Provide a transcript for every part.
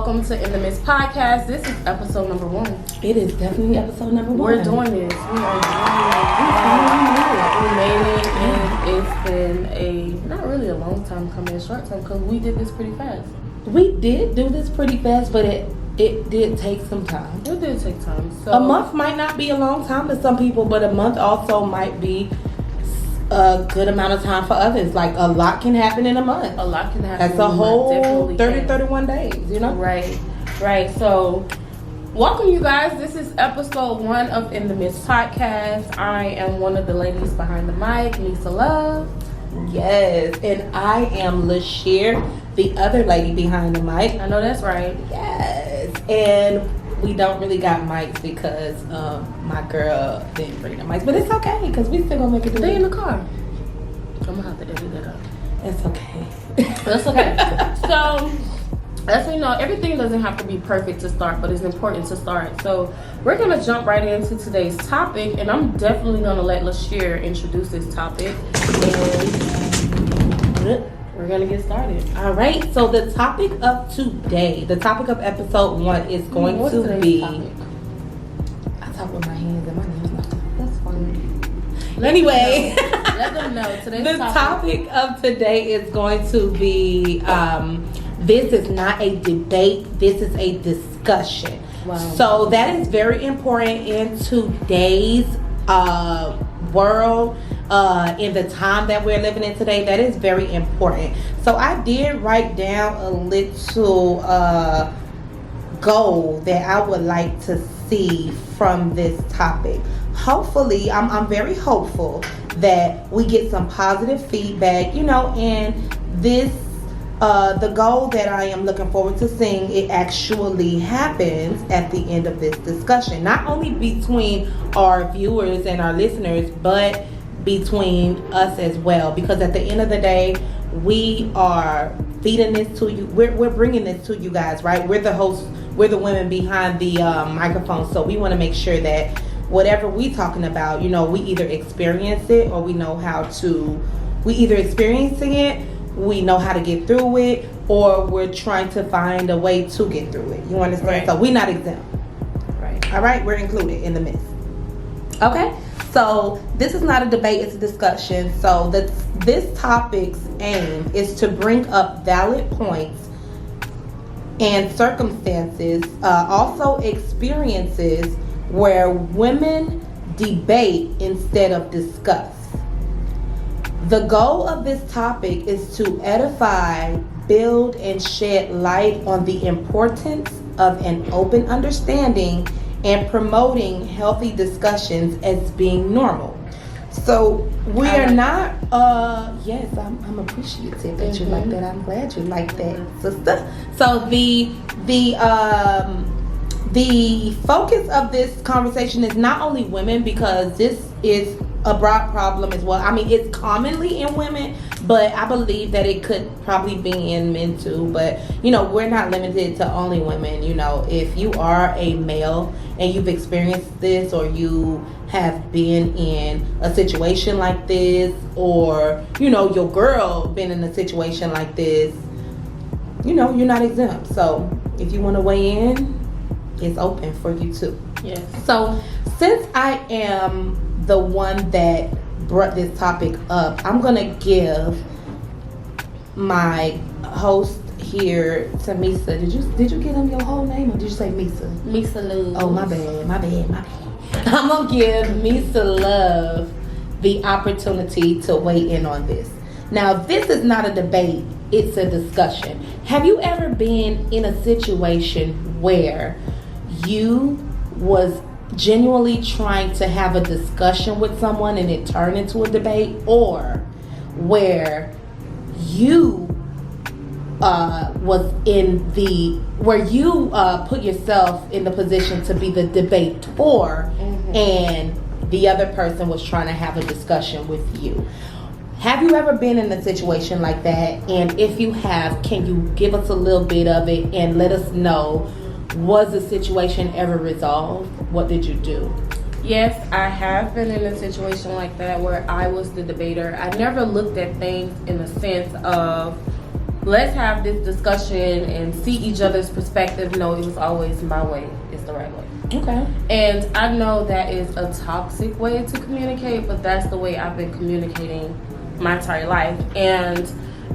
welcome to In the Midst podcast. This is episode number 1. It is definitely episode number 1. We're doing this. We are doing it. We made it, and it's been not really a long time coming, a short time, because we did this pretty fast. We did do this pretty fast, but it did take some time. It did take time. So a month might not be a long time to some people, but a month also might be a good amount of time for others. Like, a lot can happen in a month. A lot can happen. That's a whole 31 days, you know? Right. So, welcome you guys. This is episode 1 of In the Midst podcast. I am one of the ladies behind the mic, Lisa Love. Yes, and I am LaSheer, the other lady behind the mic. I know that's right. Yes, and we don't really got mics because my girl didn't bring the mics, but it's okay because we still gonna make it. They in the car. I'm gonna have to edit that up. It's okay. That's okay. So, as we know, everything doesn't have to be perfect to start, but it's important to start. So, we're gonna jump right into today's topic, and I'm definitely gonna let LaSheer introduce this topic, and we're gonna get started. All right. So the topic of today, the topic of episode 1 is going to be. Topic? I talk with my hands and my nails. That's fine. Anyway, let them know. Today's topic of today is going to be. This is not a debate. This is a discussion. Wow. So that is very important in today's world. In the time that we're living in today, that is very important. So I did write down a little goal that I would like to see from this topic. Hopefully, I'm very hopeful that we get some positive feedback, and this the goal that I am looking forward to seeing, it actually happens at the end of this discussion, not only between our viewers and our listeners, but between us as well, because at the end of the day, we are feeding this to you. We're bringing this to you guys, right? We're the hosts. We're the women behind the microphone, so we want to make sure that whatever we talking about, we either experience it or we know how to. We either experiencing it, we know how to get through it, or we're trying to find a way to get through it. You understand? Right. So we're not exempt. Right. All right, we're included in the midst. Okay. So this is not a debate, it's a discussion. So this topic's aim is to bring up valid points and circumstances, also experiences where women debate instead of discuss. The goal of this topic is to edify, build, and shed light on the importance of an open understanding and promoting healthy discussions as being normal. So we are not, yes, I'm appreciative that you like that. I'm glad you like that, sister. So the focus of this conversation is not only women, because this is a broad problem as well. I mean, it's commonly in women, but I believe that it could probably be in men too. But, we're not limited to only women. If you are a male and you've experienced this, or you have been in a situation like this, or, your girl been in a situation like this, you're not exempt. So if you want to weigh in, it's open for you too. Yes. So since I am the one that brought this topic up, I'm gonna give my host here to Misa. Did you give him your whole name, or did you say Misa? Misa Love. Oh, my bad. I'm gonna give Misa Love the opportunity to weigh in on this. Now, this is not a debate, it's a discussion. Have you ever been in a situation where you was genuinely trying to have a discussion with someone and it turned into a debate, or where you put yourself in the position to be the debater, and the other person was trying to have a discussion with you? Have you ever been in a situation like that? And if you have, can you give us a little bit of it and let us know, was the situation ever resolved? What did you do? Yes, I have been in a situation like that where I was the debater. I never looked at things in the sense of let's have this discussion and see each other's perspective. No, it was always my way is the right way. Okay. And I know that is a toxic way to communicate, but that's the way I've been communicating my entire life. And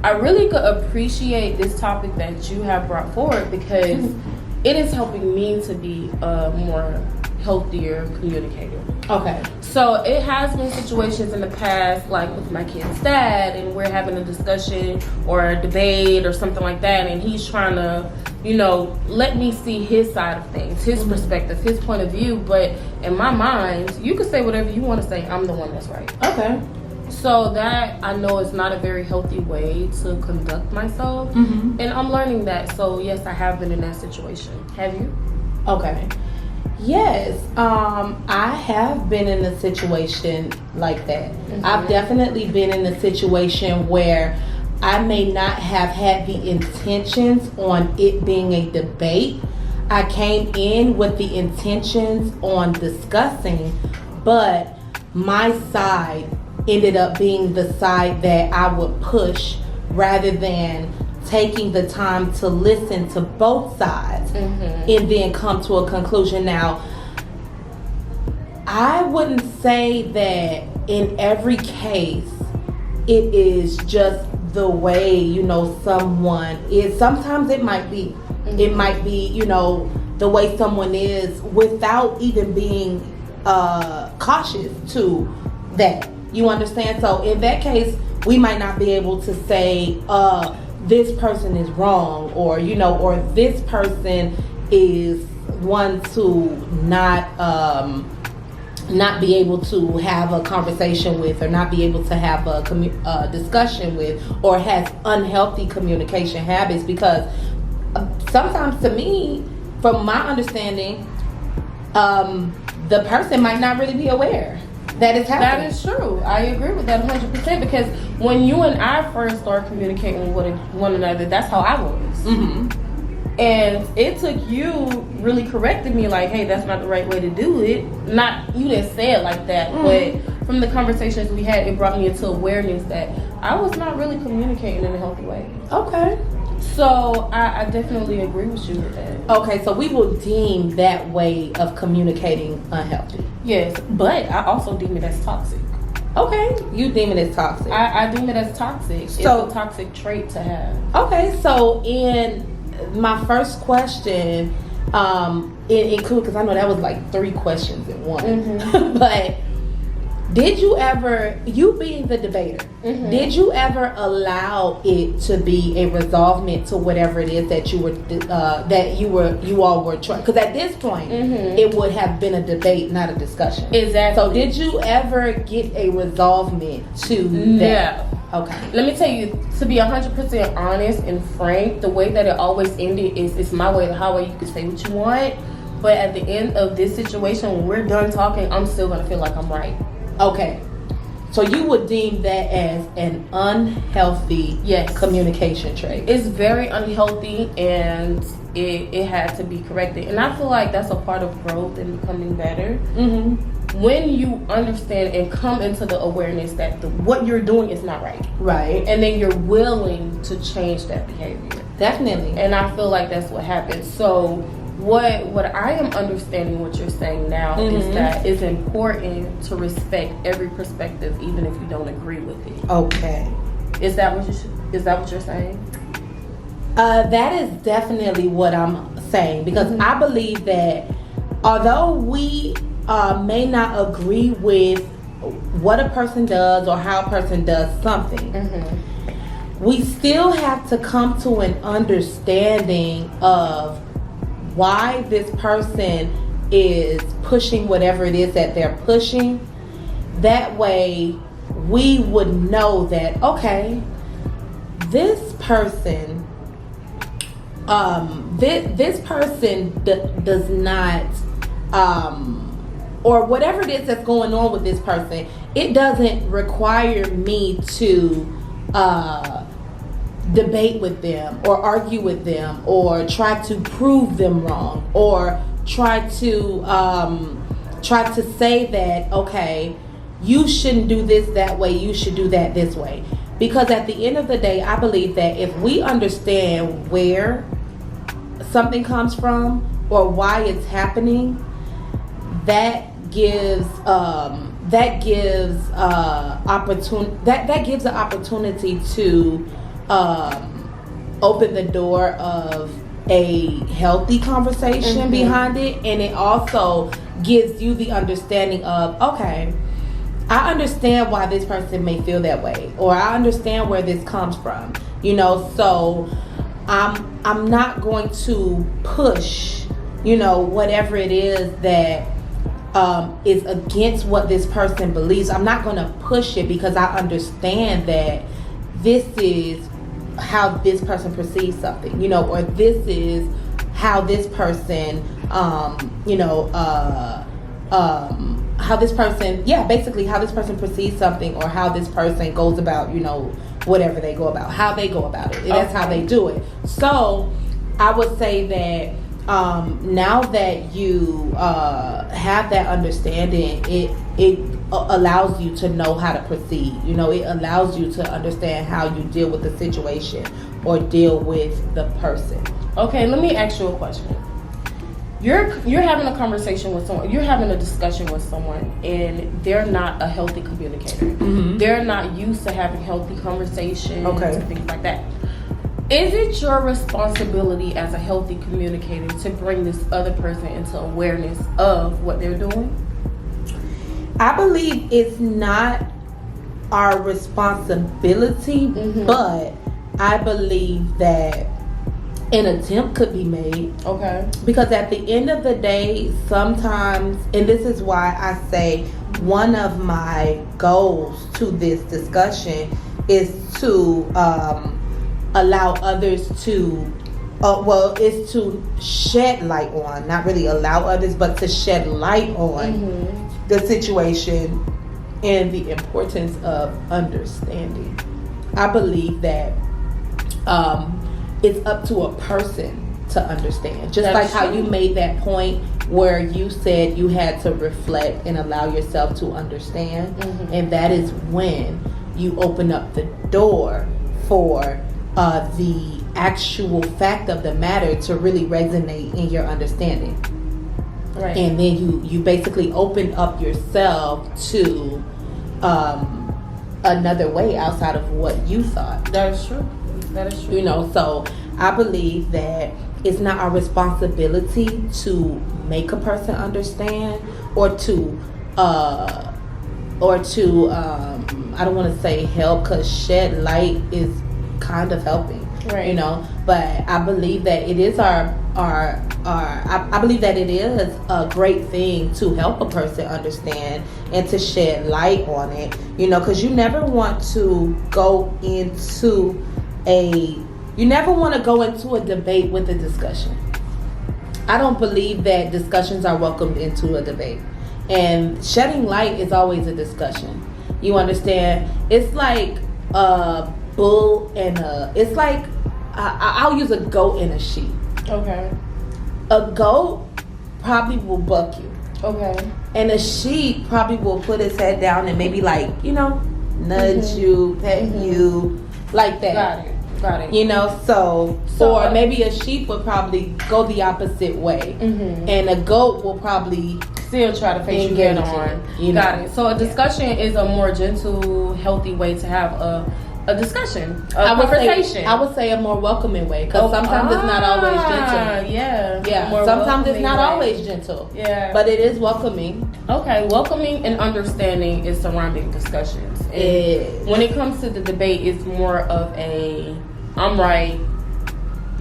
I really could appreciate this topic that you have brought forward because it is helping me to be a more healthier communicator. Okay. So it has been situations in the past, like with my kid's dad, and we're having a discussion or a debate or something like that, and he's trying to, let me see his side of things, his perspective, his point of view. But in my mind, you can say whatever you want to say. I'm the one that's right. Okay. So that I know is not a very healthy way to conduct myself, and I'm learning that. So yes, I have been in that situation. Have you? Okay. Yes, I have been in a situation like that. I've definitely been in a situation where I may not have had the intentions on it being a debate. I came in with the intentions on discussing, but my side ended up being the side that I would push rather than taking the time to listen to both sides and then come to a conclusion. Now, I wouldn't say that in every case it is just the way, someone is. Sometimes it might be. It might be, the way someone is without even being cautious to that. You understand? So in that case, we might not be able to say, this person is wrong, or or this person is one to not be able to have a conversation with, or not be able to have a discussion with, or has unhealthy communication habits. Because sometimes, to me, from my understanding, the person might not really be aware that it's happening. That is true. I agree with that 100%, because when you and I first started communicating with one another, that's how I was. And it took you really correcting me, like, hey, that's not the right way to do it. Not, you didn't say it like that, but from the conversations we had, it brought me into awareness that I was not really communicating in a healthy way. Okay. So I definitely agree with you with that. Okay, so we will deem that way of communicating unhealthy. Yes, but I also deem it as toxic. Okay, you deem it as toxic. I deem it as toxic. So, it's a toxic trait to have. Okay, so in my first question, include, because I know that was like 3 questions in one, but did you ever, you being the debater, did you ever allow it to be a resolvement to whatever it is that you all were trying? Because at this point, it would have been a debate, not a discussion. Exactly. So did you ever get a resolvement to that? No. Okay. Let me tell you, to be 100% honest and frank, the way that it always ended is it's my way, the highway. You can say what you want, but at the end of this situation, when we're done talking, I'm still gonna feel like I'm right. Okay. So you would deem that as an unhealthy communication trait. It's very unhealthy, and it had to be corrected. And I feel like that's a part of growth and becoming better. When you understand and come into the awareness that what you're doing is not right. Right. And then you're willing to change that behavior. Definitely. And I feel like that's what happens. So what I am understanding what you're saying now is that it's important to respect every perspective, even if you don't agree with it. Okay. Is that what you're saying? That is definitely what I'm saying, because I believe that although we may not agree with what a person does or how a person does something, we still have to come to an understanding of why this person is pushing whatever it is that they're pushing. That way we would know that, okay, this person this person does not or whatever it is that's going on with this person, it doesn't require me to debate with them or argue with them or try to prove them wrong or try to say that, okay, you shouldn't do this that way, you should do that this way. Because at the end of the day, I believe that if we understand where something comes from or why it's happening, that gives an opportunity to open the door of a healthy conversation behind it, and it also gives you the understanding of, okay, I understand why this person may feel that way, or I understand where this comes from, so I'm not going to push, whatever it is that is against what this person believes. I'm not going to push it because I understand that this is how this person perceives something, or this is how this person, basically how this person perceives something, or how this person goes about, whatever they go about, how they go about it. That's how they do it. So I would say that now that you have that understanding, it allows you to know how to proceed. It allows you to understand how you deal with the situation or deal with the person. Okay, let me ask you a question. You're having a conversation with someone, you're having a discussion with someone, and they're not a healthy communicator. They're not used to having healthy conversations and things like that. Is it your responsibility as a healthy communicator to bring this other person into awareness of what they're doing? I believe it's not our responsibility, but I believe that an attempt could be made. Okay. Because at the end of the day, sometimes, and this is why I say one of my goals to this discussion is to allow others to, is to shed light on, not really allow others, but to shed light on the situation and the importance of understanding. I believe that it's up to a person to understand. Just like how you made that point where you said you had to reflect and allow yourself to understand. And that is when you open up the door for the actual fact of the matter to really resonate in your understanding. Right. And then you basically open up yourself to another way outside of what you thought. That is true. So I believe that it's not our responsibility to make a person understand or to I don't want to say help, because shed light is kind of helping, right? But I believe that it is I believe that it is a great thing to help a person understand and to shed light on it, because you never want to go into a debate with a discussion. I don't believe that discussions are welcomed into a debate, and shedding light is always a discussion. You understand? It's like a bull and I'll use a goat and a sheep. Okay. A goat probably will buck you. Okay. And a sheep probably will put its head down and maybe nudge you, pet you, like that. Got it. So or maybe a sheep would probably go the opposite way, and a goat will probably still try to face you head on. Got it. So a discussion is a more gentle, healthy way to have a discussion, a conversation. I would say a more welcoming way, because sometimes it's not always gentle. Yeah. Sometimes it's not always gentle. Yeah. But it is welcoming. Okay, welcoming and understanding is surrounding discussions. And when it comes to the debate, it's more of a I'm right,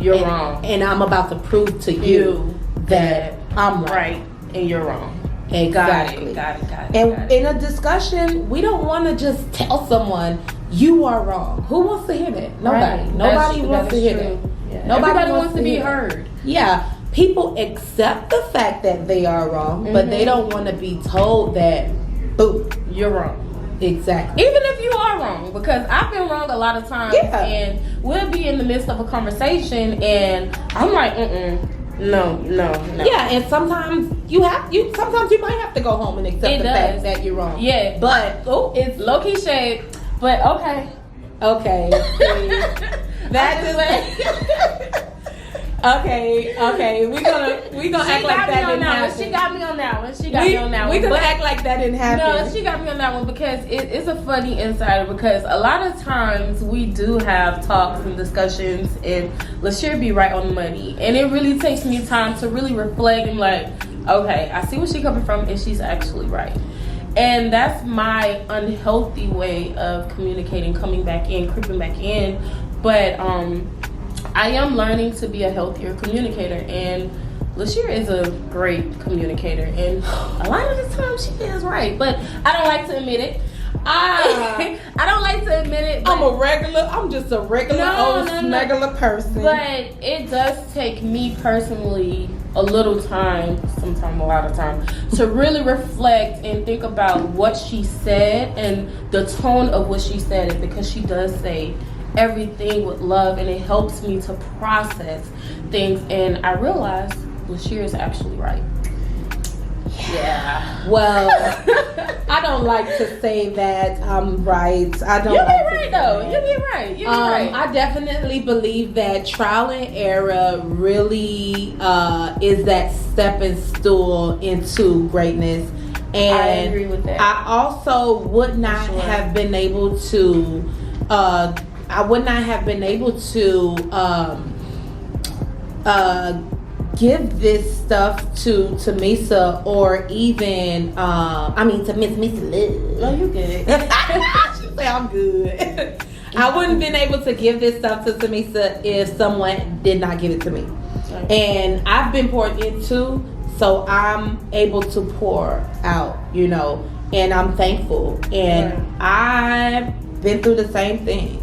you're wrong, and I'm about to prove to you that I'm right and you're wrong. Exactly. Got it. And in a discussion, we don't want to just tell someone you are wrong. Who wants to hear that? Nobody. Nobody wants to hear that. Yeah. Nobody wants to be heard. Yeah. People accept the fact that they are wrong, but they don't want to be told that, boo, you're wrong. Exactly. Even if you are wrong, because I've been wrong a lot of times, and we'll be in the midst of a conversation, and I'm like, no. Yeah, and sometimes you might have to go home and accept fact that you're wrong. Yeah, but it's low key shade. But okay, Okay. That is okay. We're gonna act like that didn't happen. She got me on that one. We're gonna act like that didn't happen. No, she got me on that one because it's a funny insider. Because a lot of times we do have talks and discussions, and LaShire be right on the money, and it really takes me time to really reflect and like, okay, I see where she's coming from, and she's actually right. And that's my unhealthy way of communicating, coming back in, creeping back in. But I am learning to be a healthier communicator, and LaShire is a great communicator, and a lot of the time she is right, but I don't like to admit it. I don't like to admit it. I'm just a regular old smuggler person. But it does take me personally a little time, sometimes a lot of time, to really reflect and think about what she said and the tone of what she said it, because she does say everything with love, and it helps me to process things, and I realized LaShire is actually right. Yeah. Well, I don't like to say that I'm right. I don't. You'll be right though. You'll be right. You'll be right. I definitely believe that trial and error really is that stepping stool into greatness. And I agree with that. I also would not have been able to. Give this stuff to Misa, or even to Miss Misa. No, you good. She say I'm good. I wouldn't been able to give this stuff to Tamisa if someone did not give it to me. Right. And I've been poured into, so I'm able to pour out, and I'm thankful. And I've been through the same thing.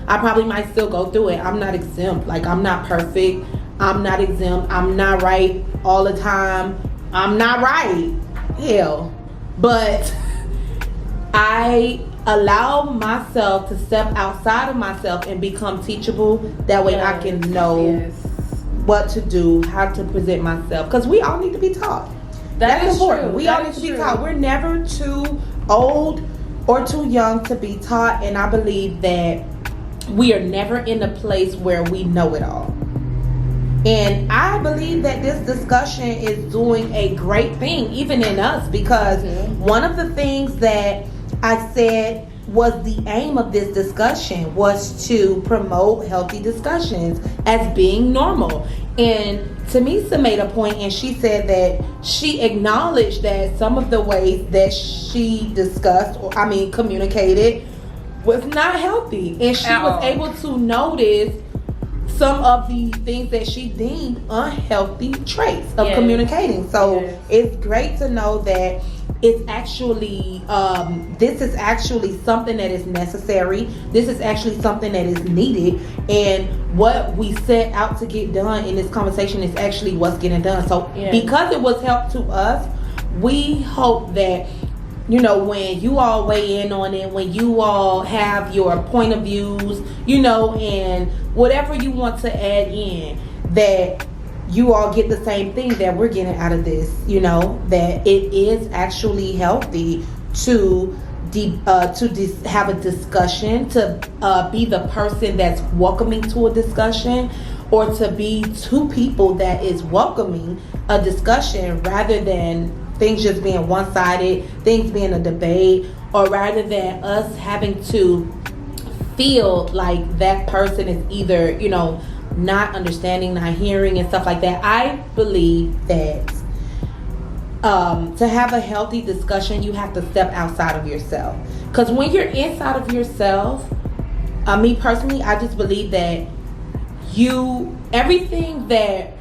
I probably might still go through it. I'm not exempt. Like, I'm not perfect. I'm not exempt. I'm not right all the time. I'm not right. Hell. But I allow myself to step outside of myself and become teachable. That way I can know what to do, how to present myself. Because we all need to be taught. That's important. We all need to be taught. We're never too old or too young to be taught. And I believe that we are never in a place where we know it all. And I believe that this discussion is doing a great thing, even in us, because one of the things that I said was the aim of this discussion was to promote healthy discussions as being normal. And Tamisa made a point, and she said that she acknowledged that some of the ways that she discussed, communicated, was not healthy. And she was able to notice some of the things that she deemed unhealthy traits of communicating. So it's great to know that it's actually this is actually something that is necessary. This is actually something that is needed, and what we set out to get done in this conversation is actually what's getting done. So because it was help to us, we hope that when you all weigh in on it, when you all have your point of views, and whatever you want to add in, that you all get the same thing that we're getting out of this, that it is actually healthy to have a discussion, to be the person that's welcoming to a discussion, or to be two people that is welcoming a discussion, rather than things just being one-sided, things being a debate, or rather than us having to feel like that person is either, not understanding, not hearing, and stuff like that. I believe that to have a healthy discussion, you have to step outside of yourself. Because when you're inside of yourself, me personally, I just believe that everything that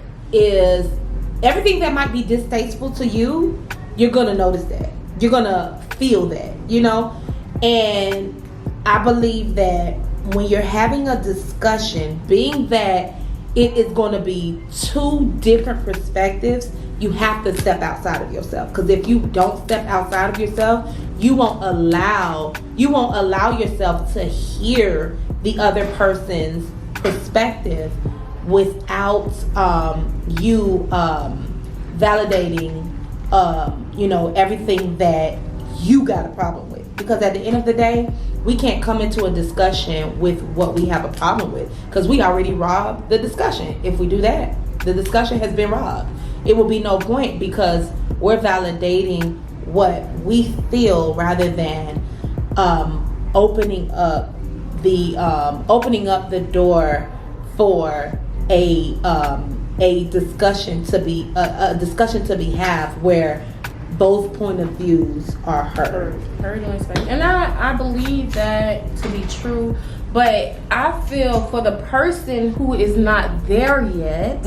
might be distasteful to you, you're gonna notice that. You're gonna feel that, And I believe that when you're having a discussion, being that it is going to be two different perspectives, you have to step outside of yourself. Because if you don't step outside of yourself, you won't allow yourself to hear the other person's perspective without you validating everything that you got a problem with. because at the end of the day, we can't come into a discussion with what we have a problem with, because we already robbed the discussion. If we do that, the discussion has been robbed. It will be no point, because we're validating what we feel rather than opening up the door for a discussion to be had where both point of views are heard and respected. And I believe that to be true, but I feel for the person who is not there yet,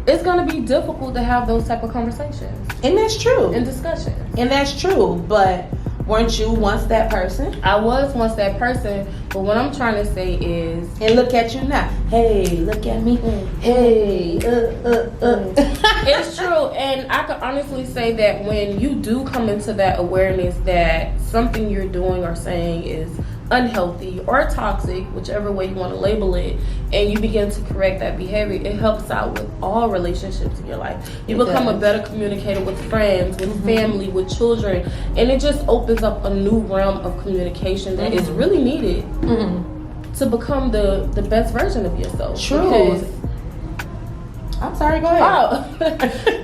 it's going to be difficult to have those type of conversations. And that's true. And discussions. And that's true, but weren't you once that person? I was once that person, but what I'm trying to say is... And look at you now. Hey, look at me. Hey, It's true, and I can honestly say that when you do come into that awareness that something you're doing or saying is unhealthy or toxic, whichever way you want to label it, and you begin to correct that behavior, it helps out with all relationships in your life. You become a better communicator with friends, with family, with children, and it just opens up a new realm of communication that is really needed to become the best version of yourself. True. I'm sorry, go ahead. Oh,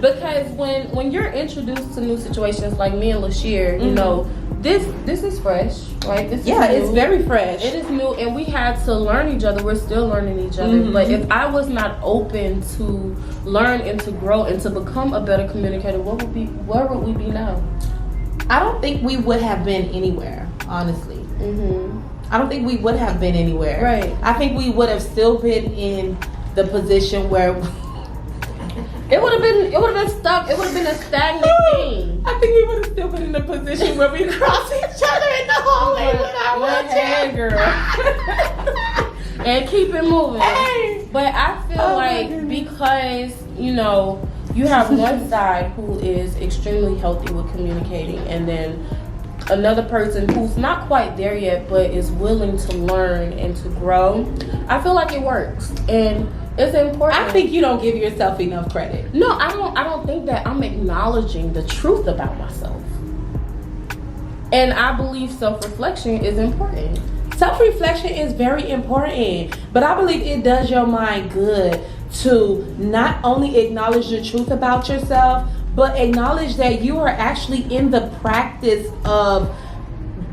because when you're introduced to new situations, like me and Lashir, you know, this is fresh, right? This is new. It's very fresh. It is new, and we had to learn each other. We're still learning each other. But if I was not open to learn and to grow and to become a better communicator, where would we be now? I don't think we would have been anywhere, honestly. I don't think we would have been anywhere. Right. I think we would have still been in the position where it would have been stuck. It would have been a stagnant thing. I think we would have still been in the position where we cross each other in the hallway with our wheelchair. Girl. And keep it moving. Hey. But I feel like because, you know, you have one side who is extremely healthy with communicating, and then another person who's not quite there yet but is willing to learn and to grow, I feel like it works. And it's important. I think you don't give yourself enough credit. No, I don't think that. I'm acknowledging the truth about myself. And I believe self-reflection is important. Self-reflection is very important, but I believe it does your mind good to not only acknowledge the truth about yourself, but acknowledge that you are actually in the practice of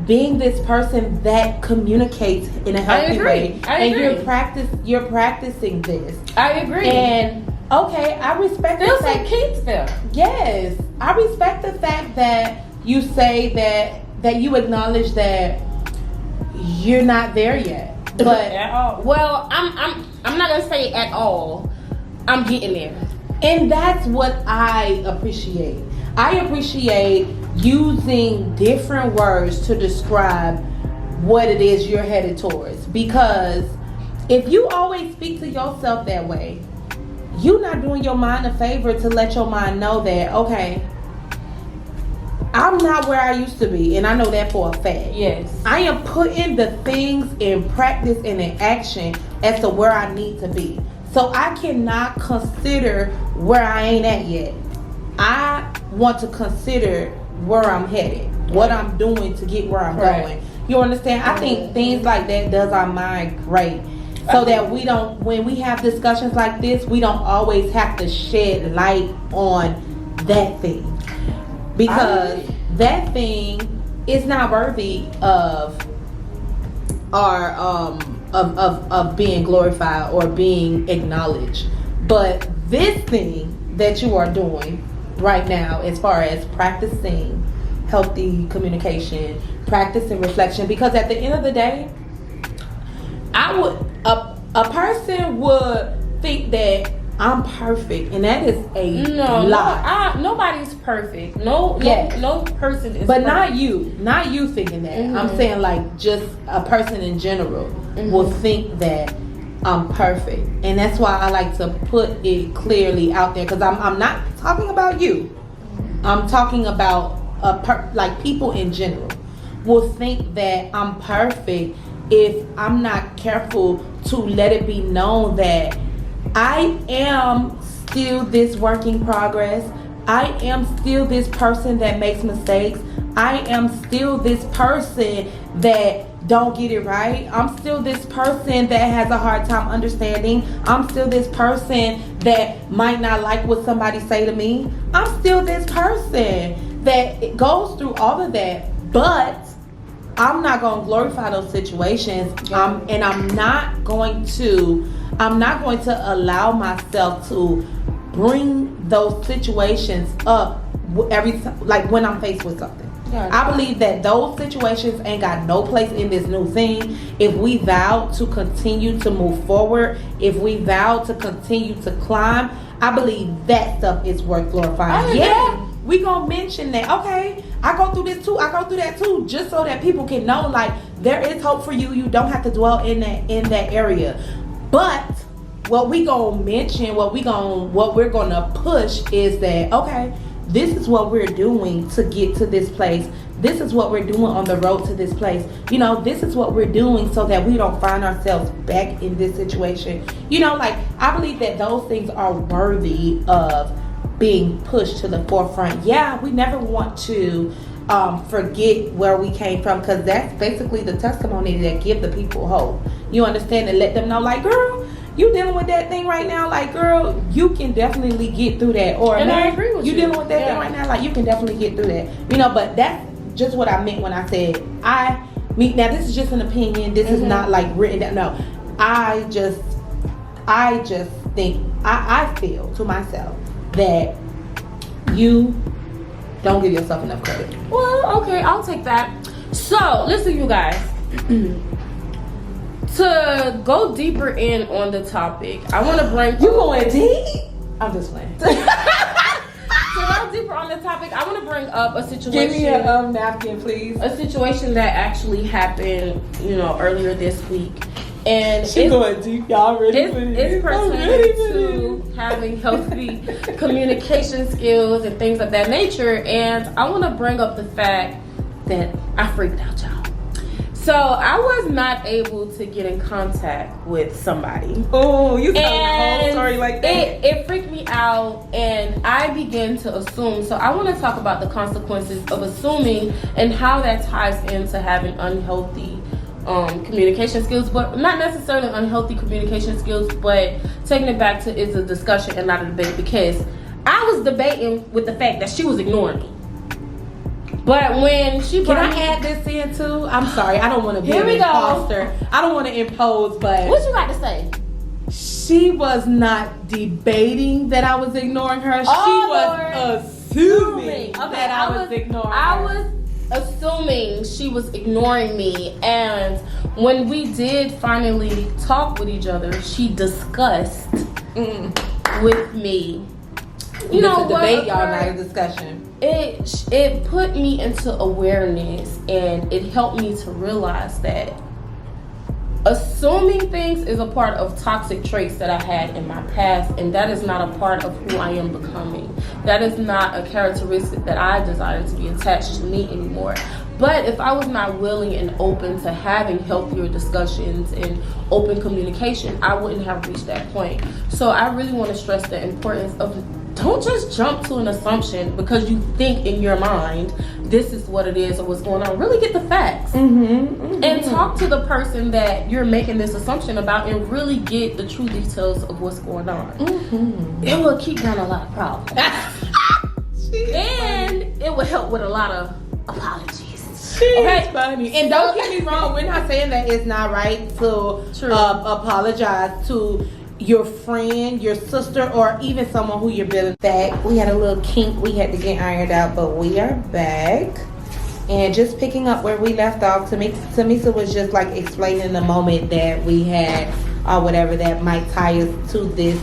being this person that communicates in a healthy way. I agree. You're practicing this. I agree. And okay, I respect There's the fact. some kinks there. Yes, I respect the fact that you say that you acknowledge that you're not there yet. But at all. Well, I'm not gonna say at all. I'm getting there. And that's what I appreciate. I appreciate using different words to describe what it is you're headed towards. Because if you always speak to yourself that way, you're not doing your mind a favor to let your mind know that, okay, I'm not where I used to be, and I know that for a fact. Yes. I am putting the things in practice and in action as to where I need to be. So I cannot consider where I ain't at yet. I want to consider where I'm headed, what I'm doing to get where I'm going. You understand? I think things like that does our mind great. So that we don't, when we have discussions like this, we don't always have to shed light on that thing. Because that thing is not worthy of our of being glorified or being acknowledged. But this thing that you are doing right now, as far as practicing healthy communication, practicing reflection, because at the end of the day, a person would think that I'm perfect, and that is a lie. Nobody's perfect. No person is. But perfect. not you thinking that. I'm saying like just a person in general will think that I'm perfect, and that's why I like to put it clearly out there. Because I'm not talking about you. I'm talking about like people in general will think that I'm perfect if I'm not careful to let it be known that I am still this work in progress. I am still this person that makes mistakes. I am still this person that don't get it right. I'm still this person that has a hard time understanding. I'm still this person that might not like what somebody say to me. I'm still this person that goes through all of that. But I'm not going to glorify those situations. And I'm not going to allow myself to bring those situations up every time, like when I'm faced with something. I believe that those situations ain't got no place in this new thing. If we vow to continue to move forward, if we vow to continue to climb, I believe that stuff is worth glorifying. Yeah, we gonna mention that. Okay, I go through this too. I go through that too, just so that people can know, like, there is hope for you. You don't have to dwell in that area. But what we gonna mention, what we're gonna push is that, okay, this is what we're doing to get to this place. This is what we're doing on the road to this place. You know, this is what we're doing so that we don't find ourselves back in this situation. You know, like, I believe that those things are worthy of being pushed to the forefront. Yeah, we never want to forget where we came from, because that's basically the testimony that give the people hope. You understand? And let them know, like, girl, you dealing with that thing right now, like, girl, you can definitely get through that. Or, and man, I agree with you. You dealing with that thing right now, like, you can definitely get through that. You know, but that's just what I meant when I said now this is just an opinion. This is not like written down. No, I just think I feel to myself that you don't give yourself enough credit. Well, okay, I'll take that. So, listen, you guys. To go deeper in on the topic, I want to bring... You going deep? I'm just playing. To go deeper on the topic, I want to bring up a situation... Give me a napkin, please. A situation that actually happened, earlier this week. And she going deep, y'all ready for this? It's pertaining to having healthy communication skills and things of that nature. And I want to bring up the fact that I freaked out, y'all. So I was not able to get in contact with somebody. Oh, you telling the whole story like that? It freaked me out, and I began to assume. So I want to talk about the consequences of assuming and how that ties into having unhealthy communication skills, but not necessarily unhealthy communication skills, but taking it back to it's a discussion and not a debate, because I was debating with the fact that she was ignoring me. But when she Can I add this in too? I'm sorry, I don't want to be an imposter. I don't want to impose, but what you got to say? She was not debating that I was ignoring her. She was assuming that I was ignoring her. I was assuming she was ignoring me, and when we did finally talk with each other, she discussed with me. You know what? Debate, y'all, not a discussion. It put me into awareness, and it helped me to realize that assuming things is a part of toxic traits that I had in my past, and that is not a part of who I am becoming. That is not a characteristic that I desire to be attached to me anymore. But if I was not willing and open to having healthier discussions and open communication, I wouldn't have reached that point. So I really want to stress the importance of don't just jump to an assumption because you think in your mind this is what it is or what's going on. Really get the facts and talk to the person that you're making this assumption about, and really get the true details of what's going on. It will keep down a lot of problems. And it will help with a lot of apologies. Okay, funny. And don't get me wrong, we're not saying that it's not right to apologize to your friend, your sister, or even someone who you're building back. We had a little kink we had to get ironed out, but we are back. And just picking up where we left off, Tamisa was just like explaining the moment that we had, or whatever that might tie us to this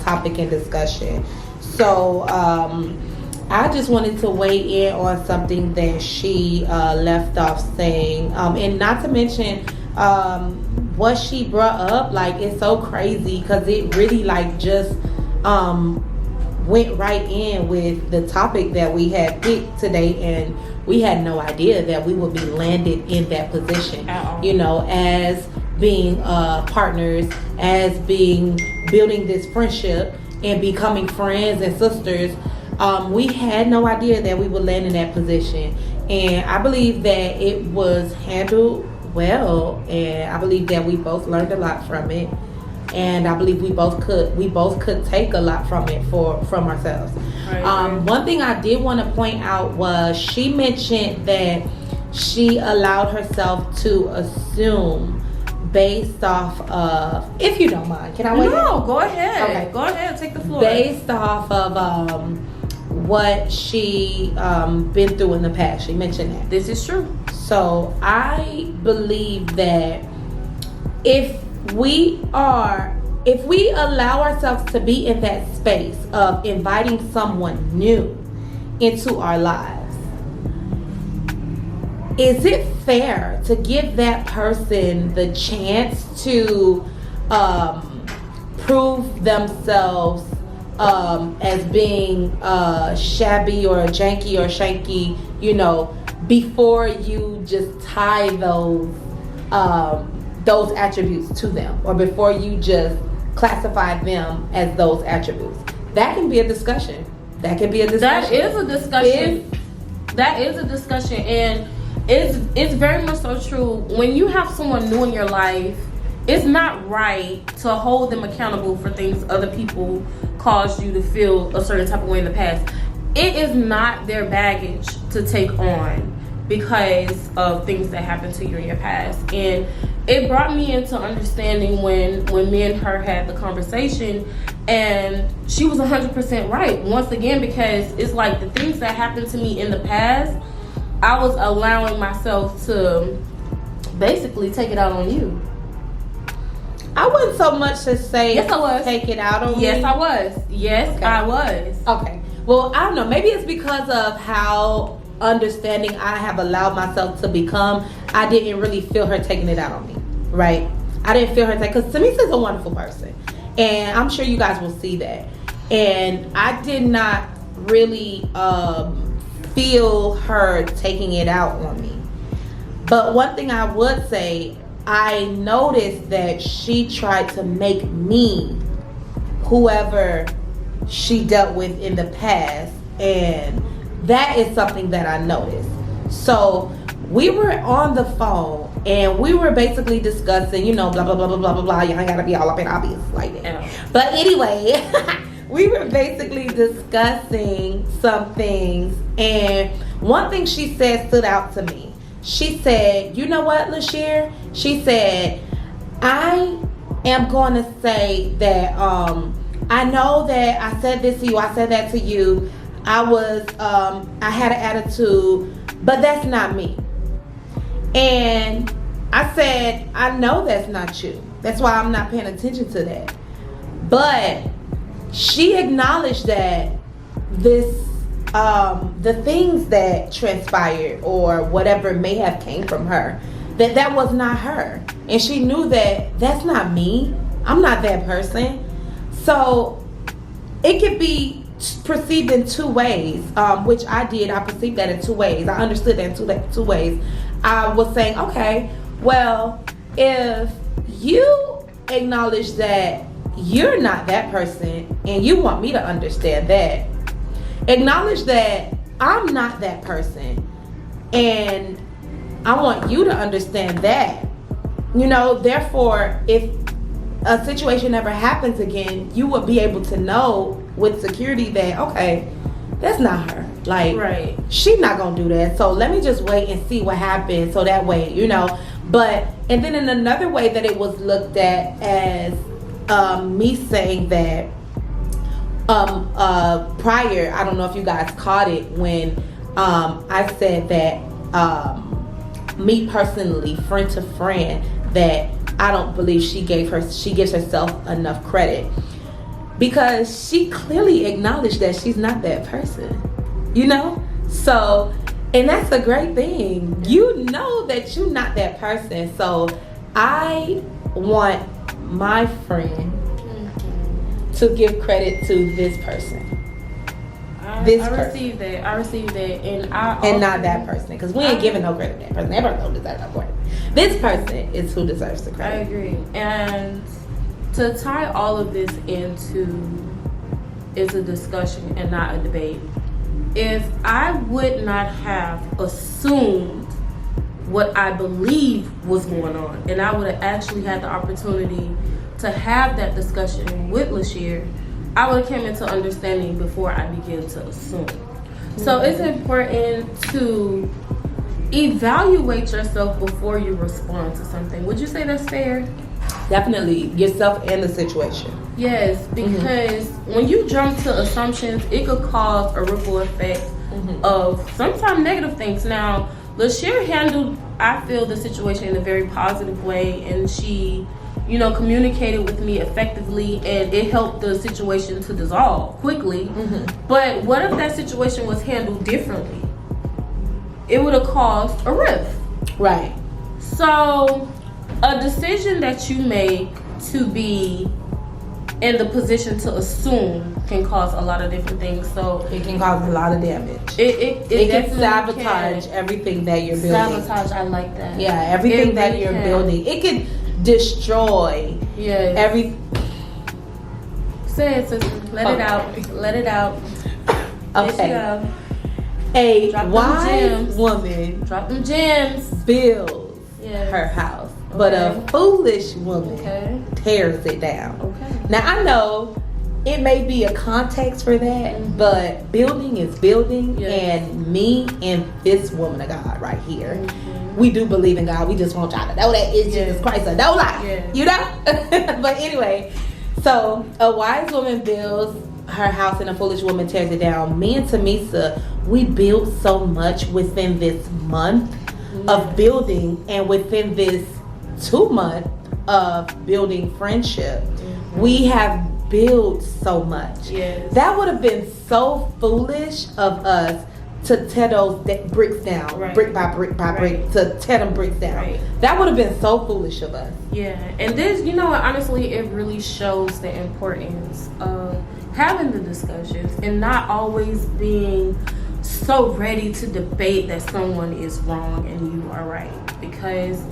topic and discussion. So I just wanted to weigh in on something that she left off saying, and not to mention what she brought up. Like, it's so crazy because it really like just went right in with the topic that we had picked today, and we had no idea that we would be landed in that position. You know, as being partners, as being building this friendship and becoming friends and sisters. We had no idea that we would land in that position. And I believe that it was handled well, and I believe that we both learned a lot from it. And I believe we both could take a lot from it from ourselves. Right. One thing I did want to point out was she mentioned that she allowed herself to assume based off of, if you don't mind, can I wait? No, go ahead. Okay. Go ahead, take the floor. Based off of what she been through in the past. She mentioned that. This is true. So I believe that if we allow ourselves to be in that space of inviting someone new into our lives, is it fair to give that person the chance to prove themselves as being shabby or janky or shanky, before you just tie those attributes to them, or before you just classify them as those attributes? That can be a discussion. That is a discussion. That is a discussion, and it's very much so true. When you have someone new in your life, it's not right to hold them accountable for things other people caused you to feel a certain type of way in the past. It is not their baggage to take on because of things that happened to you in your past. And it brought me into understanding when me and her had the conversation, and she was 100% right once again, because it's like the things that happened to me in the past, I was allowing myself to basically take it out on you. I wasn't so much to say yes, I was. Take it out on yes, me. I was. Yes, okay. I was. Okay. Well, I don't know. Maybe it's because of how understanding I have allowed myself to become. I didn't really feel her taking it out on me, right? I didn't feel her because Tamisa's a wonderful person, and I'm sure you guys will see that. And I did not really feel her taking it out on me. But one thing I would say, I noticed that she tried to make me whoever she dealt with in the past, and that is something that I noticed. So we were on the phone and we were basically discussing, blah blah blah blah blah blah blah. You ain't gotta be all up in obvious like that. Yeah. But anyway, we were basically discussing some things, and one thing she said stood out to me. She said, "You know what, LaShir?" She said, "I am going to say that I know that I said this to you, I said that to you. I had an attitude, but that's not me." And I said, "I know that's not you. That's why I'm not paying attention to that." But she acknowledged that the things that transpired or whatever may have came from her, that was not her. And she knew that that's not me. I'm not that person. So it could be perceived in two ways, which I did. I perceived that in two ways. I understood that in two ways. I was saying, okay, well, if you acknowledge that you're not that person and you want me to understand that, acknowledge that I'm not that person and I want you to understand that. Therefore, if a situation ever happens again, you will be able to know with security that, okay, that's not her. Like, right. She's not gonna do that. So let me just wait and see what happens. So that way, But and then in another way that it was looked at as me saying that prior, I don't know if you guys caught it when I said that me personally, friend to friend, that I don't believe she gives herself enough credit, because she clearly acknowledged that she's not that person, so, and that's a great thing. You know that you're not that person. So I want my friend to give credit to this person. I received that, and not that person, because we ain't giving no credit to that person. That person don't deserve no credit. This person is who deserves the credit. I agree. And to tie all of this into, is a discussion and not a debate. if I would not have assumed what I believe was going on, and I would have actually had the opportunity to have that discussion with LaShir, I would have come into understanding before I began to assume. So it's important to evaluate yourself before you respond to something. Would you say that's fair? Definitely, yourself and the situation. Yes, because when you jump to assumptions, it could cause a ripple effect of sometimes negative things. Now, LaShir handled, I feel, the situation in a very positive way, and she, communicated with me effectively, and it helped the situation to dissolve quickly. But what if that situation was handled differently? It would have caused a rift. Right. So, a decision that you make to be in the position to assume can cause a lot of different things. So it can cause a lot of damage. It can sabotage everything that you're building. Sabotage, I like that. Yeah, everything that you're building. It can destroy every. Say it, sister. Let it out. Let it out. Okay. There she go. A Drop wise woman drop them gems. builds her house, but a foolish woman tears it down. Okay. Now I know it may be a context for that, but building is building, and me and this woman of God right here, we do believe in God. We just want y'all to know that it's Jesus Christ, so don't lie, you know. But anyway, so a wise woman builds her house and a foolish woman tears it down. Me and Tamisa, we built so much within this month of building, and within this 2 month of building friendship, we have built so much. That would have been so foolish of us to tear those bricks down, brick by brick by brick, to tear them bricks down. That would have been so foolish of us. And this, honestly, it really shows the importance of having the discussions and not always being so ready to debate that someone is wrong and you are right, because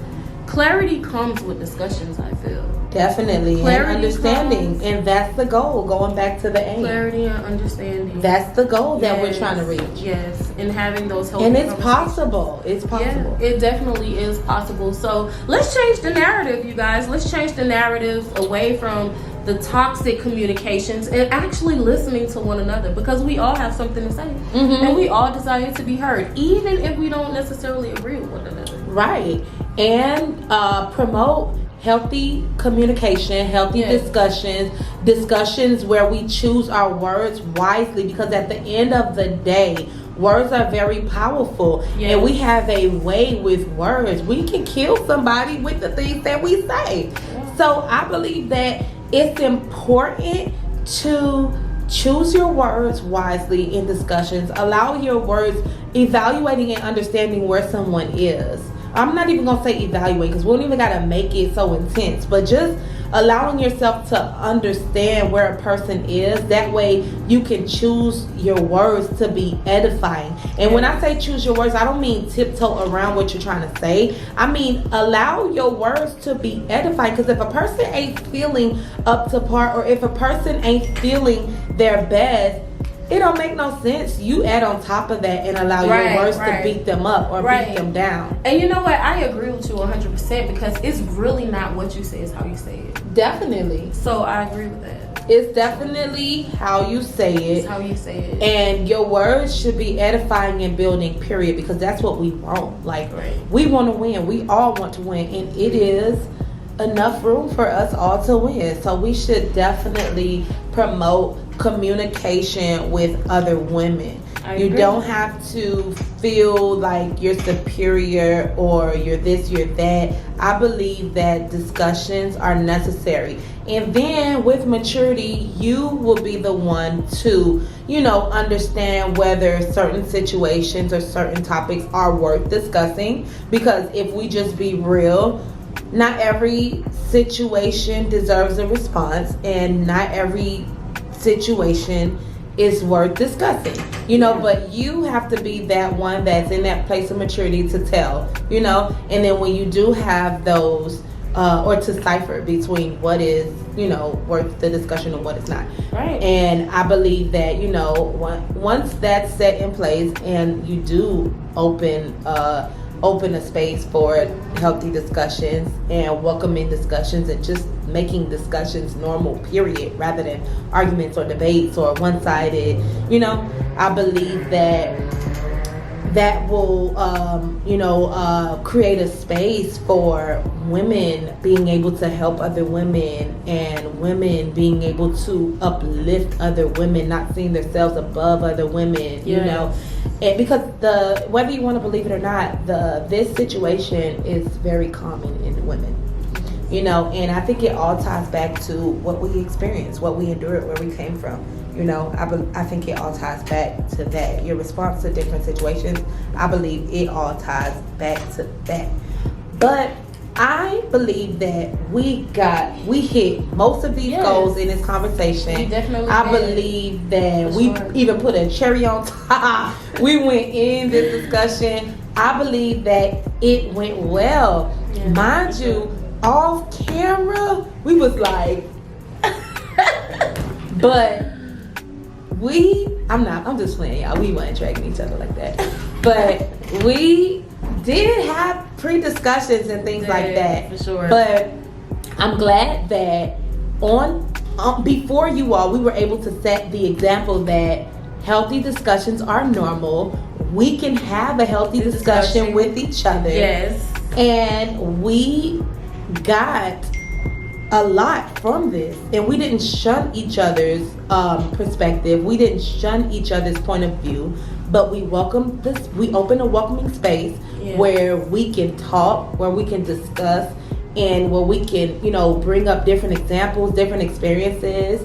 clarity comes with discussions, I feel. Definitely. Clarity and understanding. And that's the goal, going back to the aim. Clarity and understanding. That's the goal that we're trying to reach. Yes. And having those healthy And it's possible. It's possible. Yeah, it definitely is possible. So let's change the narrative, you guys. Let's change the narrative away from the toxic communications and actually listening to one another, because we all have something to say. And we all desire to be heard, even if we don't necessarily agree with one another. Right. And promote healthy communication, healthy discussions where we choose our words wisely, because at the end of the day, words are very powerful, and we have a way with words. We can kill somebody with the things that we say. So I believe that it's important to choose your words wisely in discussions. Allow your words, evaluating and understanding where someone is. I'm not even going to say evaluate, because we don't even got to make it so intense, but just allowing yourself to understand where a person is. That way you can choose your words to be edifying. And when I say choose your words, I don't mean tiptoe around what you're trying to say. I mean allow your words to be edifying, because if a person ain't feeling up to par, or if a person ain't feeling their best, it don't make no sense. You add on top of that and allow your words to beat them up or beat them down. And you know what? I agree with you 100%, because it's really not what you say, it's how you say it. Definitely. So I agree with that. It's definitely how you say it. It's how you say it. And your words should be edifying and building, period, because that's what we want. Like, we want to win. We all want to win. And it is enough room for us all to win. So we should definitely promote communication with other women. You don't have to feel like you're superior or you're this, you're that. I believe that discussions are necessary. And then with maturity, you will be the one to, understand whether certain situations or certain topics are worth discussing. Because if we just be real, not every situation deserves a response, and not every situation is worth discussing, but you have to be that one that's in that place of maturity to tell, and then when you do have those or to cipher between what is, worth the discussion and what is not. Right. And I believe that, once that's set in place and you do open a space for healthy discussions and welcoming discussions and just making discussions normal, period, rather than arguments or debates or one-sided, I believe that will, create a space for women being able to help other women and women being able to uplift other women, not seeing themselves above other women, And because whether you want to believe it or not, this situation is very common in women. And I think it all ties back to what we experienced, what we endured, where we came from. I think it all ties back to that. Your response to different situations, I believe it all ties back to that. But I believe that we hit most of these goals in this conversation. We definitely I did. believe that we even put a cherry on top. We went in this discussion. I believe that it went well. Yeah. Mind you, off camera, we was like, but I'm just playing, y'all. We weren't dragging each other like that. But we did have pre-discussions and things like that. For sure. But I'm glad that before you all, we were able to set the example that healthy discussions are normal. We can have a healthy discussion with each other. Yes. And we got a lot from this, and we didn't shun each other's perspective. We didn't shun each other's point of view, but we opened a welcoming space where we can talk, where we can discuss, and where we can, bring up different examples, different experiences,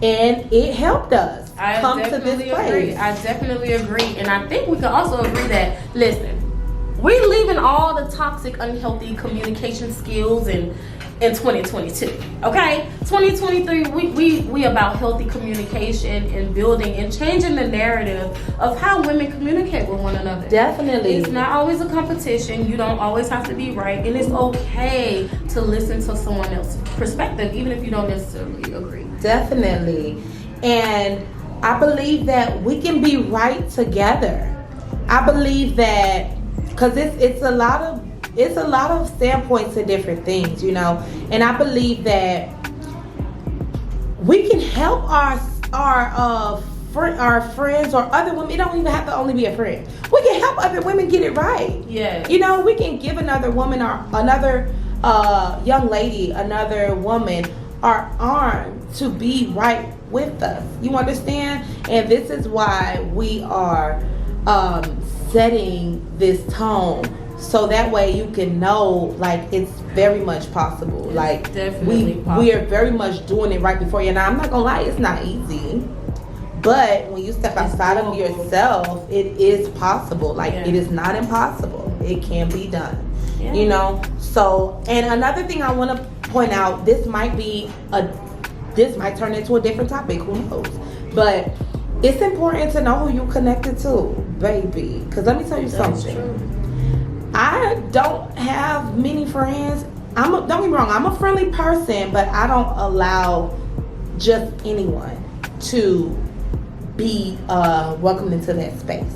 and it helped us come to this place. I definitely agree, and I think we can also agree that, listen, we're leaving all the toxic, unhealthy communication skills in 2022. Okay, 2023. We about healthy communication and building and changing the narrative of how women communicate with one another. Definitely, it's not always a competition. You don't always have to be right, and it's okay to listen to someone else's perspective, even if you don't necessarily agree. Definitely, and I believe that we can be right together. I believe that because it's a lot of standpoints to different things, and I believe that we can help our friends or other women. It don't even have to only be a friend. We can help other women get it right. Yeah. We can give another woman or another young lady, another woman, our arm to be right with us. You understand? And this is why we are setting this tone, so that way you can know, like, it's very much possible. It's like, definitely we are very much doing it right before you. And I'm not gonna lie, it's not easy, but when you step outside of yourself, it is possible. Like, it is not impossible. It can be done. So, and another thing I want to point out, this might turn into a different topic, who knows, but it's important to know who you connected to, baby, because let me tell you something. I don't have many friends. Don't get me wrong, I'm a friendly person, but I don't allow just anyone to be welcomed into that space.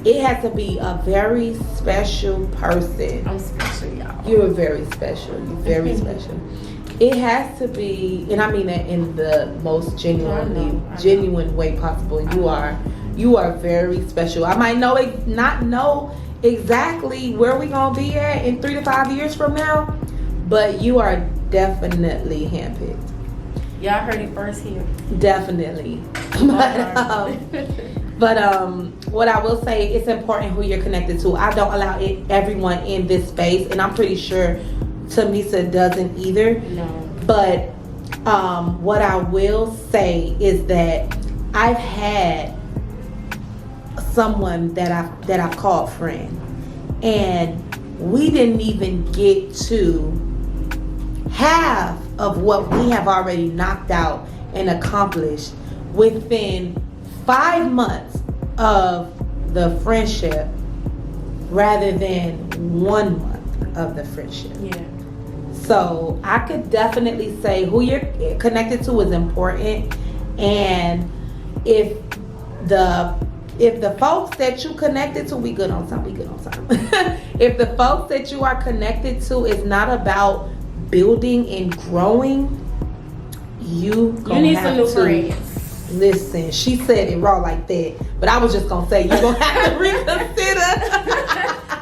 It has to be a very special person. I'm special, y'all. You're very special. You're very special. It has to be, and I mean that in the most genuine way possible. You are very special. I might not know exactly where we're gonna be at in 3 to 5 years from now, but you are definitely handpicked. Y'all heard it first here. Definitely. But what I will say, it's important who you're connected to. I don't allow everyone in this space, and I'm pretty sure Tamisa doesn't either. No. But what I will say is that I've had someone that I called friend, and we didn't even get to half of what we have already knocked out and accomplished within 5 months of the friendship, rather than 1 month of the friendship. Yeah. So I could definitely say who you're connected to is important, and if the folks that you connected to, we good on time. If the folks that you are connected to is not about building and growing, you need some new friends. Listen, she said it raw like that, but I was just gonna say you're gonna have to reconsider.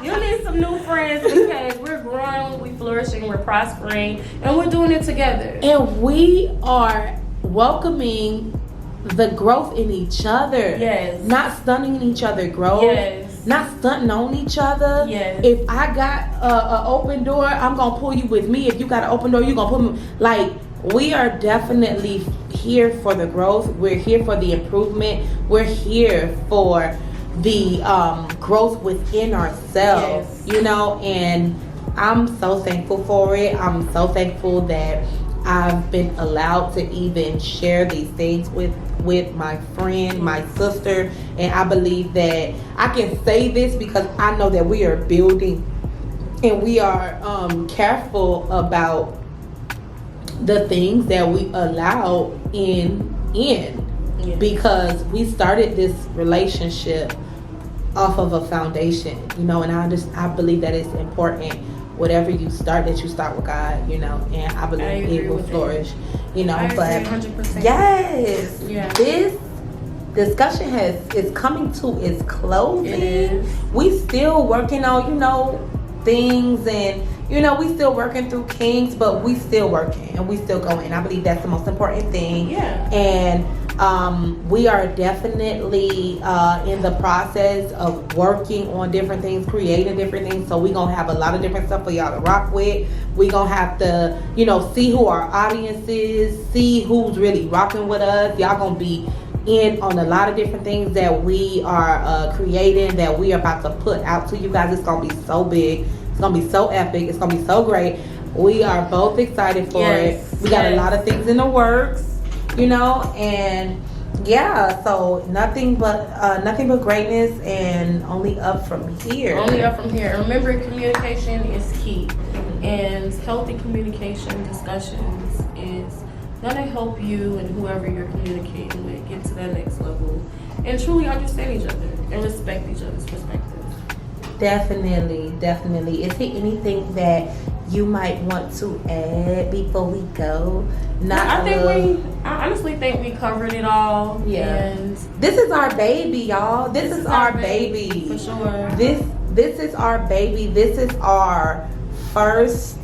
You need some new friends because we're growing, we're flourishing, we're prospering, and we're doing it together. And we are welcoming the growth in each other. Yes. Not stunning each other growth. Yes. Not stunting on each other. Yes. If I got an open door, I'm gonna pull you with me. If you got an open door, you're gonna pull me. Like, we are definitely here for the growth. We're here for the improvement. We're here for the growth within ourselves. Yes. You know, and I'm so thankful for it. I'm so thankful that I've been allowed to even share these things with my friend, my sister, and I believe that I can say this because I know that we are building and we are careful about the things that we allow in Yes. because we started this relationship off of a foundation, you know, and I believe that it's important. Whatever you start, that you start with God, you know, and I believe it will flourish, you know. I but agree 100%. yes, Yeah. this discussion is coming to its closing. It is. We still working on, you know, things, and you know, we still working through kinks, but we still working and we still going. I believe that's the most important thing. Yeah. And we are definitely in the process of working on different things, creating different things. So we're going to have a lot of different stuff for y'all to rock with. We're going to have to, you know, see who our audience is, see who's really rocking with us. Y'all going to be in on a lot of different things that we are creating, that we are about to put out to you guys. It's going to be so big. It's going to be so epic. It's going to be so great. We are both excited for it. We got a lot of things in the works. You know, and yeah, so nothing but greatness, and only up from here. Only up from here. Remember, communication is key, and healthy communication discussions is gonna help you and whoever you're communicating with get to that next level and truly understand each other and respect each other's perspectives. Definitely. Is there anything that you might want to add before we go? I honestly think we covered it all. Yeah. And this is our baby, y'all. This is our baby. For sure. This is our baby. This is our first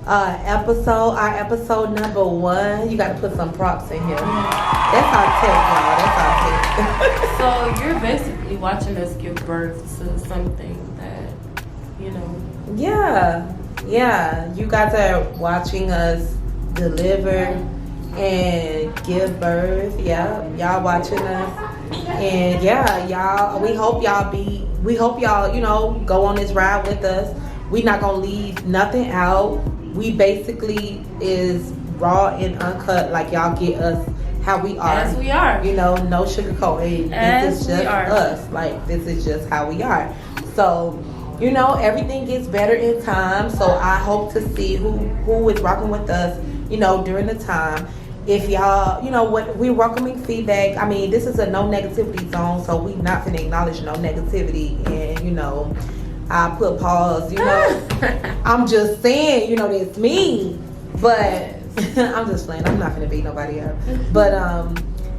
episode. Our episode number 1. You got to put some props in here. That's our tech, y'all. That's our tech. So you're basically watching us give birth to something that, you know. Yeah. You guys are watching us deliver and give birth. Yeah, y'all watching us, and yeah, y'all. We hope y'all, you know, go on this ride with us. We not gonna leave nothing out. We basically is raw and uncut, like y'all get us how we are. As we are. You know, no sugarcoating. This is just us. Like, this is just how we are. So, you know, everything gets better in time. So I hope to see who is rocking with us, you know, during the time. If y'all, you know, what we're welcoming feedback. I mean, this is a no negativity zone, so we not gonna acknowledge no negativity. And you know, I put pause. You know, I'm just saying, you know, that's me. But I'm just playing. I'm not gonna beat nobody up. But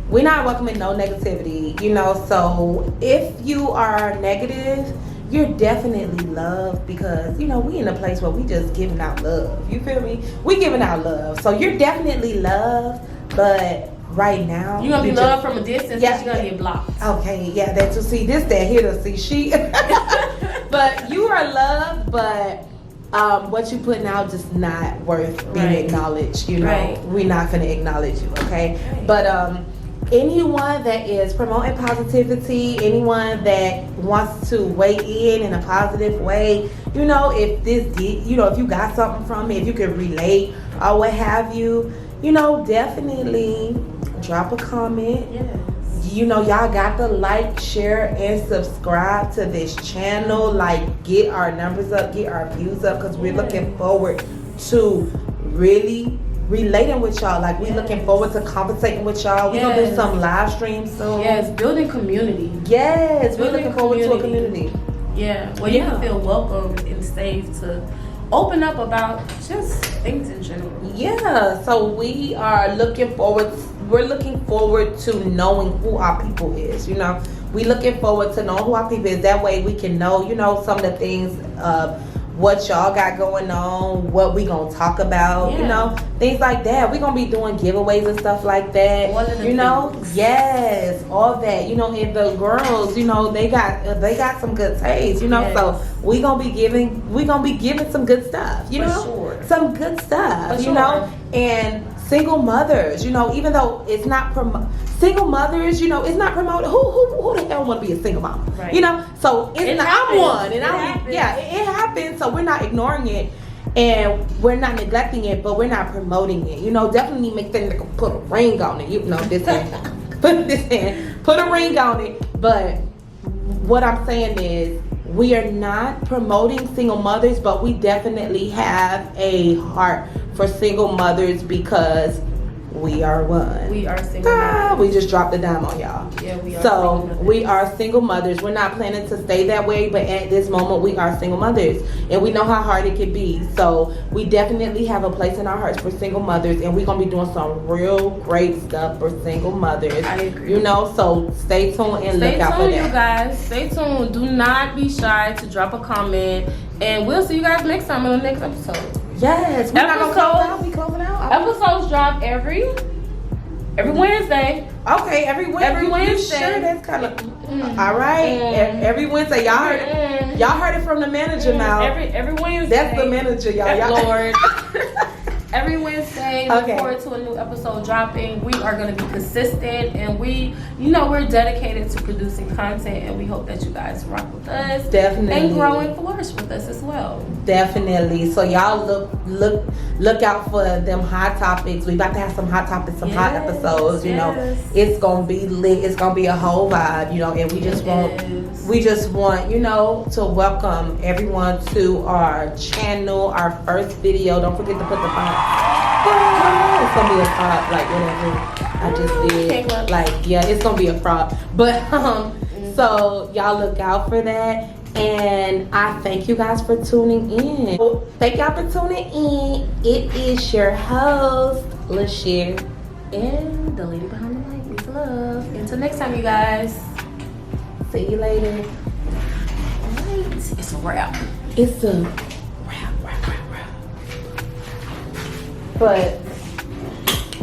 we're not welcoming no negativity. You know, so if you are negative, you're definitely loved, because you know we in a place where we just giving out love. You feel me? We giving out love, so you're definitely loved. But right now you're gonna be loved from a distance. Yeah, you're gonna get blocked. Okay, yeah, that to see this, that here to see she. But you are loved, but what you putting out just not worth being acknowledged. You know, we're not gonna acknowledge you. Okay, but anyone that is promoting positivity, anyone that wants to weigh in a positive way, you know, if this did, you know, if you got something from it, if you can relate or what have you, you know, definitely drop a comment. Yes. y'all got to like, share, and subscribe to this channel. Like, get our numbers up, get our views up, because we're looking forward to really relating with y'all. Like, we're looking forward to conversating with y'all. We're gonna do some live streams soon. Yes, building community. Yes, we're looking forward to a community. Yeah, where you can feel welcome and safe to open up about just things in general. Yeah, so we are looking forward. We're looking forward to knowing who our people is. We looking forward to knowing who our people is. That way we can know, some of the things what y'all got going on, what we gonna talk about, things like that. We gonna be doing giveaways and stuff like that. Yes, all that. And the girls, they got some good taste, so we gonna be giving some good stuff, some good stuff, and single mothers, even though it's not single mothers, it's not promoted. Who the hell want to be a single mom? Right. So I'm one, and it happens. So we're not ignoring it, and we're not neglecting it, but we're not promoting it. Definitely make things like put a ring on it. This hand, put a ring on it. But what I'm saying is, we are not promoting single mothers, but we definitely have a heart for single mothers because we are one. We are single mothers. We just dropped the dime on y'all. Yeah, we are. So we are single mothers. We're not planning to stay that way, but at this moment we are single mothers, and we know how hard it can be. So we definitely have a place in our hearts for single mothers, and we're gonna be doing some real great stuff for single mothers. I agree. So stay tuned and look out for that. You guys. Stay tuned. Do not be shy to drop a comment, and we'll see you guys next time on the next episode. Yes, we're not gonna close out. We closing out. Episodes drop every Wednesday. Okay, every Wednesday. Every Wednesday. Sure, that's kind of all right. Every Wednesday, y'all heard it. Y'all heard it from the manager now. Every Wednesday. That's the manager, y'all. Lord. Every Wednesday, look forward to a new episode dropping. We are going to be consistent, and we're dedicated to producing content, and we hope that you guys rock with us. Definitely. And grow and flourish with us as well. Definitely. So y'all look out for them hot topics. We about to have some hot topics, some hot episodes. It's gonna be lit. It's gonna be a whole vibe. And we just want to welcome everyone to our channel, our first video. Don't forget to put the font. It's gonna be a fraud, like whatever I just did. It's gonna be a fraud. But so y'all look out for that. And I thank you guys for tuning in. Thank y'all for tuning in. It is your host, LaShare, and the lady behind the mic, Lisa Love. Until next time, you guys. See you later. Alright. It's a wrap. It's a wrap. But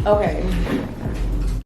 okay.